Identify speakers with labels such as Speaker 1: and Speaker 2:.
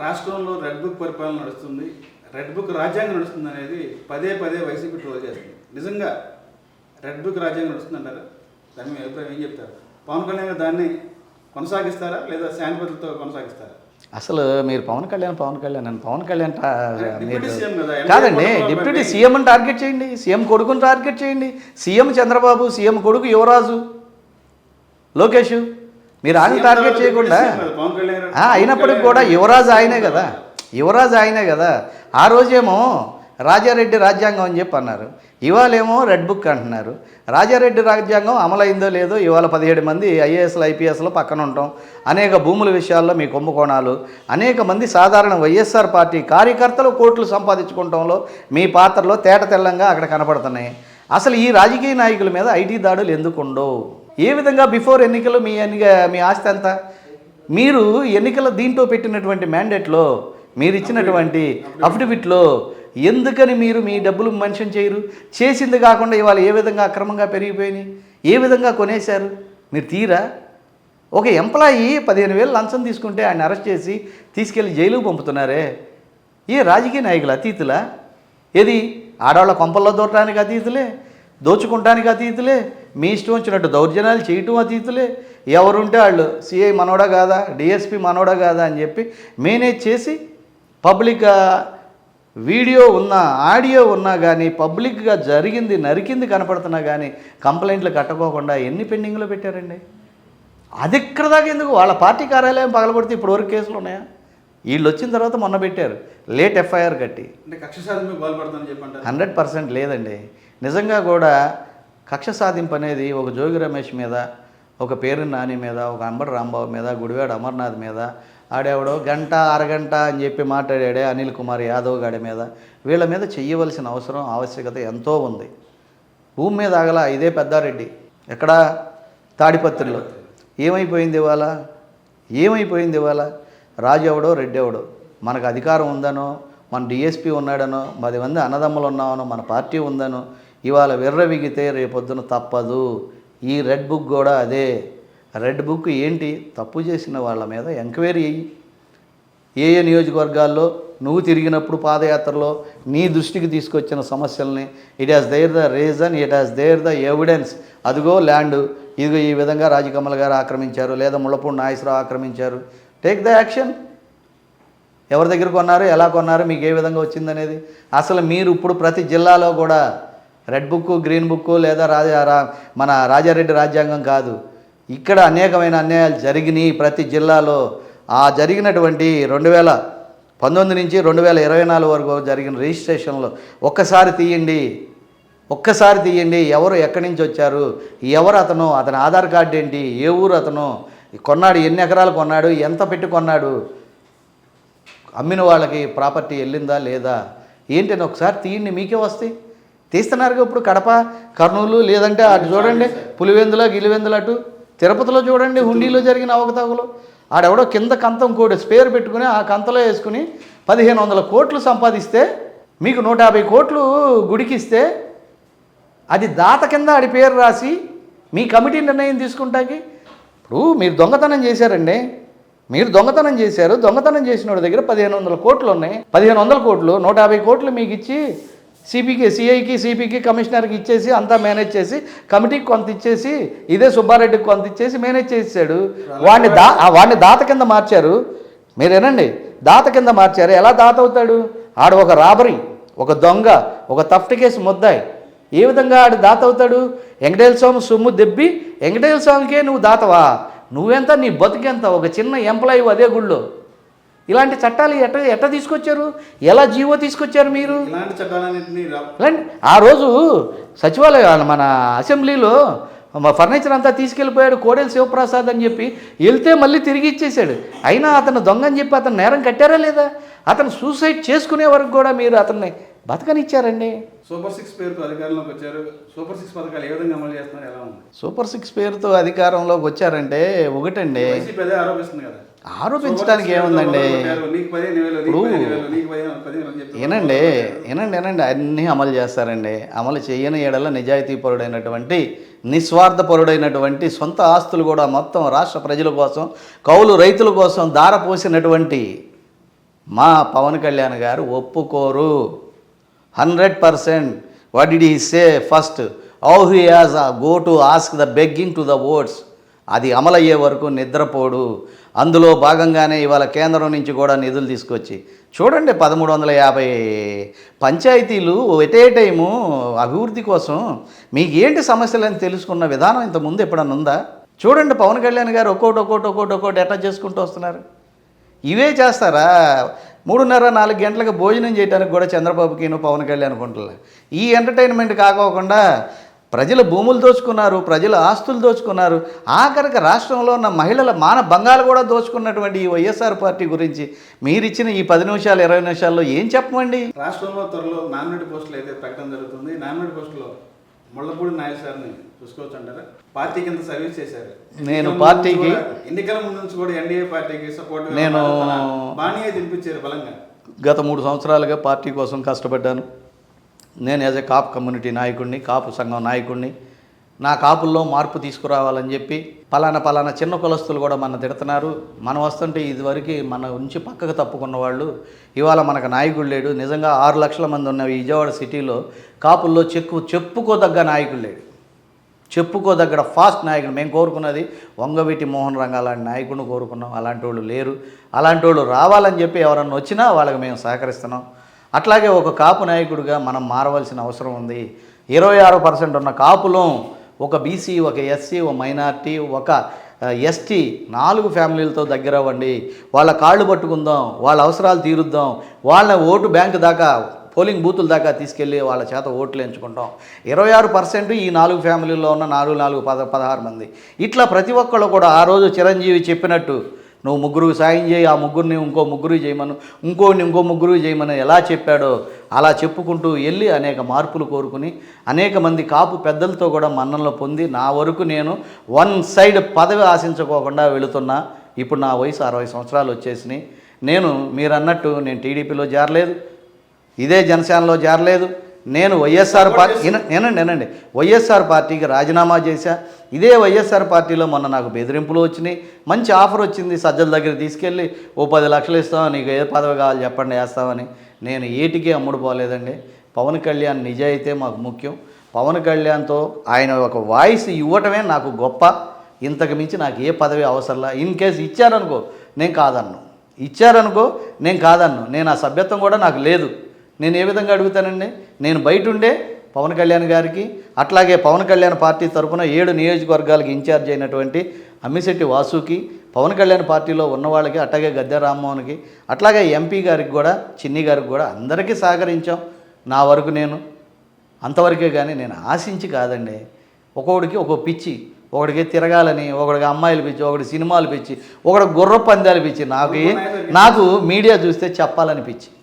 Speaker 1: రాష్ట్రంలో red book పరిపాలన నడుస్తుంది, రెడ్ బుక్ రాజ్యాంగం నడుస్తుంది అనేది పదే పదే వైసీపీ ట్రోల్ చేస్తుంది. నిజంగా రెడ్ బుక్ రాజ్యాంగం నడుస్తుంది అంటారా? దాని మీ అభిప్రాయం ఏం చెప్తారు? పవన్ కళ్యాణ్ గారు దాన్ని కొనసాగిస్తారా లేదా శాంతిభద్రతతో కొనసాగిస్తారా?
Speaker 2: అసలు మీరు పవన్ కళ్యాణ్
Speaker 1: డిప్యూటీ సీఎం కదా,
Speaker 2: కాదండి, డిప్యూటీ సీఎంని టార్గెట్ చేయండి, సీఎం కొడుకుని టార్గెట్ చేయండి. సీఎం చంద్రబాబు, సీఎం కొడుకు యువరాజు లోకేష్, మీరు ఆయన టార్గెట్ చేయకుండా
Speaker 1: పవన్ కళ్యాణ్
Speaker 2: అయినప్పటికి కూడా యువరాజు ఆయనే కదా. ఆ రోజేమో రాజారెడ్డి రాజ్యాంగం అని చెప్పి అన్నారు, ఇవాళేమో రెడ్ బుక్ అంటున్నారు. రాజారెడ్డి రాజ్యాంగం అమలైందో లేదో ఇవాళ 17 మంది ఐఏఎస్లు ఐపీఎస్లు పక్కన ఉంటాం, అనేక భూముల విషయాల్లో మీ కుంభకోణాలు, అనేక మంది సాధారణ వైఎస్ఆర్ పార్టీ కార్యకర్తలు కోట్లు సంపాదించుకోవడంలో మీ పాత్రలో తేట తెల్లంగా అక్కడ కనపడుతున్నాయి. అసలు ఈ రాజకీయ నాయకుల మీద ఐటీ దాడులు ఎందుకు ఉండవు? ఏ విధంగా బిఫోర్ ఎన్నికలు మీ ఆస్తి ఎంత? మీరు ఎన్నికల దీంట్లో పెట్టినటువంటి మ్యాండేట్లో మీరు ఇచ్చినటువంటి అఫిడవిట్లో ఎందుకని మీరు మీ డబ్బులు మెన్షన్ చేయరు? చేసింది కాకుండా ఇవాళ ఏ విధంగా అక్రమంగా పెరిగిపోయినాయి, ఏ విధంగా కొనేశారు మీరు తీరా? ఒక ఎంప్లాయీ 15,000 లంచం తీసుకుంటే ఆయన అరెస్ట్ చేసి తీసుకెళ్ళి జైలుకు పంపుతున్నారే, ఏ రాజకీయ నాయకులు అతీతులా? ఏది ఆడవాళ్ళ కొంపల్లో దూరటానికి అతీతులే, దోచుకుంటానికి అతీతులే, మీ ఇష్టం వచ్చినట్టు దౌర్జన్యాలు చేయటం అతీతులే. ఎవరుంటే వాళ్ళు సిఐ మనోడా కాదా, డిఎస్పి మనోడా కాదా అని చెప్పి మేనేజ్ చేసి పబ్లిక్ వీడియో ఉన్నా ఆడియో ఉన్నా కానీ పబ్లిక్గా జరిగింది నరికింది కనపడుతున్నా కానీ కంప్లైంట్లు కట్టుకోకుండా ఎన్ని పెండింగ్లో పెట్టారండి? అది ఇక్కడ దాకా ఎందుకు? వాళ్ళ పార్టీ కార్యాలయం పగలగొడితే ఇప్పటివరకు కేసులు ఉన్నాయా? వీళ్ళు వచ్చిన తర్వాత మొన్న పెట్టారు లేట్ ఎఫ్ఐఆర్ కట్టి.
Speaker 1: అంటే కక్ష సాధింపు పాల్పడతానని చెప్పండి.
Speaker 2: 100% లేదండి. నిజంగా కూడా కక్ష సాధింపు అనేది ఒక జోగి రమేష్ మీద, ఒక పేరు నాని మీద, ఒక అంబటి రాంబాబు మీద, గుడివాడ అమర్నాథ్ మీద, ఆడేవాడో గంట అరగంట అని చెప్పి మాట్లాడాడే అనిల్ కుమార్ యాదవ్ గాడి మీద, వీళ్ళ మీద చెయ్యవలసిన ఆవశ్యకత ఎంతో ఉంది. భూమి మీద ఆగల ఇదే పెద్దారెడ్డి, ఎక్కడ తాడిపత్రిలో ఏమైపోయింది ఇవాళ? రాజు ఎవడో రెడ్డి ఎవడో, మనకు అధికారం ఉందనో, మన డిఎస్పీ ఉన్నాడనో, 10 మంది అన్నదమ్ములు ఉన్నామనో, మన పార్టీ ఉందనో ఇవాళ విర్రవిగితే రేపొద్దున తప్పదు. ఈ రెడ్ బుక్ కూడా అదే. రెడ్ బుక్ ఏంటి? తప్పు చేసిన వాళ్ళ మీద ఎంక్వైరీ అయ్యి ఏ నియోజకవర్గాల్లో నువ్వు తిరిగినప్పుడు పాదయాత్రలో నీ దృష్టికి తీసుకొచ్చిన సమస్యల్ని it has there the reason, it has there the evidence. అదిగో ల్యాండ్, ఇదిగో ఈ విధంగా రాజకమల్ గారు ఆక్రమించారు, లేదా ముళ్ళపూడి నాగేశ్వరరావు ఆక్రమించారు. Take the action. ఎవరి దగ్గర కొన్నారు, ఎలా కొన్నారు, మీకు ఏ విధంగా వచ్చిందనేది. అసలు మీరు ఇప్పుడు ప్రతి జిల్లాలో కూడా రెడ్ బుక్, గ్రీన్ బుక్ లేదా మన రాజారెడ్డి రాజ్యాంగం కాదు, ఇక్కడ అనేకమైన అన్యాయాలు జరిగినాయి ప్రతి జిల్లాలో. ఆ జరిగినటువంటి 2019 నుంచి 2024 వరకు జరిగిన రిజిస్ట్రేషన్లో ఒక్కసారి తీయండి. ఎవరు ఎక్కడి నుంచి వచ్చారు, ఎవరు అతను ఆధార్ కార్డు ఏంటి, ఏ ఊరు అతను కొన్నాడు, ఎన్ని ఎకరాలు కొన్నాడు, ఎంత పెట్టి కొన్నాడు, అమ్మిన వాళ్ళకి ప్రాపర్టీ వెళ్ళిందా లేదా ఏంటని ఒకసారి తీయండి, మీకే వస్తాయి. తీస్తున్నారుగా ఇప్పుడు కడప, కర్నూలు, లేదంటే అటు చూడండి పులివెందుల గిలివెందుల, అటు తిరుపతిలో చూడండి హుండీలో జరిగిన అవకతవకలు. ఆడెవడో కింద కంతం కోడి స్పేర్ పెట్టుకుని ఆ కంతలో వేసుకుని 1,500 కోట్లు సంపాదిస్తే, మీకు 150 కోట్లు గుడికిస్తే అది దాత కింద ఆడి పేరు రాసి మీ కమిటీ నిర్ణయం తీసుకుంటాకి. ఇప్పుడు మీరు దొంగతనం చేశారండి, దొంగతనం చేసిన వాడి దగ్గర 1,500 కోట్లు ఉన్నాయి. 1,500 కోట్లు 150 కోట్లు మీకు ఇచ్చి సిఐకి సిపికి కమిషనర్కి ఇచ్చేసి అంతా మేనేజ్ చేసి కమిటీకి కొంత ఇచ్చేసి ఇదే సుబ్బారెడ్డికి కొంత ఇచ్చేసి మేనేజ్ చేసాడు. వాడిని దాత కింద మార్చారు. మీరేనండి, దాత కింద మార్చారు. ఎలా దాత అవుతాడు? ఆడు ఒక రాబరీ, ఒక దొంగ, ఒక థఫ్ట్ కేసు ముద్దాయి. ఏ విధంగా ఆడు దాత అవుతాడు? వెంకటేశ్వర స్వామి సొమ్ము దెబ్బి వెంకటేశ్వర స్వామికే నువ్వు దాతవా? నువ్వెంత, నీ బతుకెంత? ఒక చిన్న ఎంప్లాయీ అదే గుళ్ళో. ఇలాంటి చట్టాలు ఎట్ట తీసుకొచ్చారు? ఎలా జీవో తీసుకొచ్చారు మీరు? ఆ రోజు సచివాలయం మన అసెంబ్లీలో ఫర్నిచర్ అంతా తీసుకెళ్ళిపోయాడు కోడెల శివప్రసాద్ అని చెప్పి, వెళ్తే మళ్ళీ తిరిగి ఇచ్చేసాడు. అయినా అతను దొంగ అని చెప్పి అతను నేరం కట్టారా లేదా? అతను సూసైడ్ చేసుకునే వరకు కూడా మీరు అతన్ని బతకనిచ్చారండి.
Speaker 1: సూపర్ 6 పేరుతో అధికారంలోకి వచ్చారు. సూపర్ 6 పథకాలు ఏ విధంగా అమలు చేస్తున్నారు, ఎలా ఉంది?
Speaker 2: సూపర్ 6 పేరుతో అధికారంలోకి వచ్చారంటే ఒకటండి,
Speaker 1: ఆరోపిస్తుంది కదా.
Speaker 2: ఆరోపించడానికి ఏముందండి? ఏనండి అన్నీ అమలు చేస్తారండి. అమలు చేయని ఎడల నిజాయితీపరుడైనటువంటి నిస్వార్థపరుడైనటువంటి సొంత ఆస్తులు కూడా మొత్తం రాష్ట్ర ప్రజల కోసం, కౌలు రైతుల కోసం దారపోసినటువంటి మా పవన్ కళ్యాణ్ గారు ఒప్పుకోరు 100%. What did he say first? How he has go to ask the begging to the votes. అది అమలయ్యే వరకు నిద్రపోడు. అందులో భాగంగానే ఇవాళ కేంద్రం నుంచి కూడా నిధులు తీసుకొచ్చి చూడండి 1350 పంచాయతీలు ఎట్ ఏ టైము అభివృద్ధి కోసం మీకు ఏంటి సమస్యలని తెలుసుకున్న విధానం ఇంతకుముందు ఎప్పుడన్నా ఉందా? చూడండి పవన్ కళ్యాణ్ గారు ఒక్కోటి ఎట్లా చేసుకుంటూ వస్తున్నారు. ఇవే చేస్తారా? 3:30-4 గంటలకు భోజనం చేయడానికి కూడా చంద్రబాబుకి పవన్ కళ్యాణ్ కుంటలే. ఈ ఎంటర్టైన్మెంట్ కాకోకుండా ప్రజల భూములు దోచుకున్నారు, ప్రజల ఆస్తులు దోచుకున్నారు, ఆఖరికి రాష్ట్రంలో ఉన్న మహిళల మాన భంగాలు కూడా దోచుకున్నటువంటి ఈ వైఎస్ఆర్ పార్టీ గురించి మీరిచ్చిన ఈ 10 నిమిషాలు 20 నిమిషాల్లో ఏం చెప్పమండి?
Speaker 1: రాష్ట్రంలో త్వరలో నామినేట్ పోస్టులు అయితే ప్రకటన జరుగుతుంది. నామినేట్ పోస్టులో ముళ్ళపూడి నాయుడు సార్ని చూసుకోవచ్చు అంటారా? పార్టీ కింద సర్వీస్ చేశారు.
Speaker 2: నేను పార్టీకి
Speaker 1: ఎన్నికల ముందు నుంచి కూడా ఎన్డీఏ పార్టీకి సపోర్ట్
Speaker 2: నేను
Speaker 1: బాణీయే తినిపించారు బలంగా.
Speaker 2: గత 3 సంవత్సరాలుగా పార్టీ కోసం కష్టపడ్డాను. నేను యాజ్ ఎ కాపు కమ్యూనిటీ నాయకుడిని, కాపు సంఘం నాయకుడిని. నా కాపుల్లో మార్పు తీసుకురావాలని చెప్పి పలానా చిన్న కులస్తులు కూడా మన తిడుతున్నారు. మనం వస్తుంటే ఇదివరకు మన నుంచి పక్కకు తప్పుకున్న వాళ్ళు ఇవాళ మనకు నాయకుడు లేడు. నిజంగా 6 లక్షల మంది ఉన్న ఈ విజయవాడ సిటీలో కాపుల్లో చెప్పుకోదగ్గ నాయకుడు లేడు. చెప్పుకోదగ్గ ఫాస్ట్ నాయకుడు మేము కోరుకున్నది వంగవీటి మోహన్ రంగా అలాంటి నాయకుడిని కోరుకున్నాం. అలాంటి వాళ్ళు లేరు. అలాంటి వాళ్ళు రావాలని చెప్పి ఎవరన్నా వచ్చినా వాళ్ళకి మేము సహకరిస్తున్నాం. అట్లాగే ఒక కాపు నాయకుడిగా మనం మారవలసిన అవసరం ఉంది. 26% ఉన్న కాపులో ఒక బీసీ, ఒక ఎస్సీ, ఒక మైనార్టీ, ఒక ఎస్టీ 4 ఫ్యామిలీలతో దగ్గర అవ్వండి. వాళ్ళ కాళ్ళు పట్టుకుందాం, వాళ్ళ అవసరాలు తీరుద్దాం, వాళ్ళ ఓటు బ్యాంక్ దాకా పోలింగ్ బూతుల దాకా తీసుకెళ్ళి వాళ్ళ చేత ఓట్లు ఎంచుకుంటాం. 26% ఈ 4 ఫ్యామిలీల్లో ఉన్న 16 మంది. ఇట్లా ప్రతి ఒక్కళ్ళు కూడా ఆ రోజు చిరంజీవి చెప్పినట్టు నువ్వు 3 సాయం చేయి, ఆ 3 ఇంకో 3 చేయమను, ఇంకో 3 చేయమని ఎలా చెప్పాడో అలా చెప్పుకుంటూ వెళ్ళి అనేక మార్పులు కోరుకుని అనేక మంది కాపు పెద్దలతో కూడా మన్ననలు పొంది నా వరకు నేను వన్ సైడ్ పదవి ఆశించుకోకుండా వెళుతున్నా. ఇప్పుడు నా వయసు 60 సంవత్సరాలు వచ్చేసినాయి. నేను మీరన్నట్టు నేను టీడీపీలో చేరలేదు, ఇదే జనసేనలో చేరలేదు. నేను వైఎస్ఆర్ పార్టీ నేనండి వైఎస్ఆర్ పార్టీకి రాజీనామా చేశా. ఇదే వైఎస్ఆర్ పార్టీలో మొన్న నాకు బెదిరింపులు వచ్చినాయి. మంచి ఆఫర్ వచ్చింది, సజ్జల దగ్గర తీసుకెళ్ళి ఓ 10 లక్షలు ఇస్తాం, నీకు ఏ పదవి కావాలి చెప్పండి వేస్తామని. నేను ఏటికి అమ్ముడు పోలేదండి. పవన్ కళ్యాణ్ నిజాయితే మాకు ముఖ్యం. పవన్ కళ్యాణ్తో ఆయన ఒక వాయిస్ ఇవ్వటమే నాకు గొప్ప. ఇంతకు మించి నాకు ఏ పదవి అవసరంలా. ఇన్ కేసు ఇచ్చారనుకో నేను కాదన్ను. నేను ఆ సభ్యత్వం కూడా నాకు లేదు. నేను ఏ విధంగా అడుగుతానండి? నేను బయట ఉండే పవన్ కళ్యాణ్ గారికి, అట్లాగే పవన్ కళ్యాణ్ పార్టీ తరఫున 7 నియోజకవర్గాలకి ఇన్ఛార్జ్ అయినటువంటి అమ్మిశెట్టి వాసుకి, పవన్ కళ్యాణ్ పార్టీలో ఉన్న వాళ్ళకి, అట్లాగే గద్దె రామ్మోహన్కి, అట్లాగే ఎంపీ గారికి కూడా, చిన్ని గారికి కూడా అందరికీ సహకరించాం. నా వరకు నేను అంతవరకే కానీ నేను ఆశించి కాదండి. ఒక్కొక్కడికి ఒక్కో పిచ్చి, ఒకడికి తిరగాలని, ఒకడికి అమ్మాయిలు పిచ్చి, ఒకటి సినిమాలు పిచ్చి, ఒకటి గుర్ర పందాలు పిచ్చి, నాకు మీడియా చూస్తే చెప్పాలని పిచ్చి.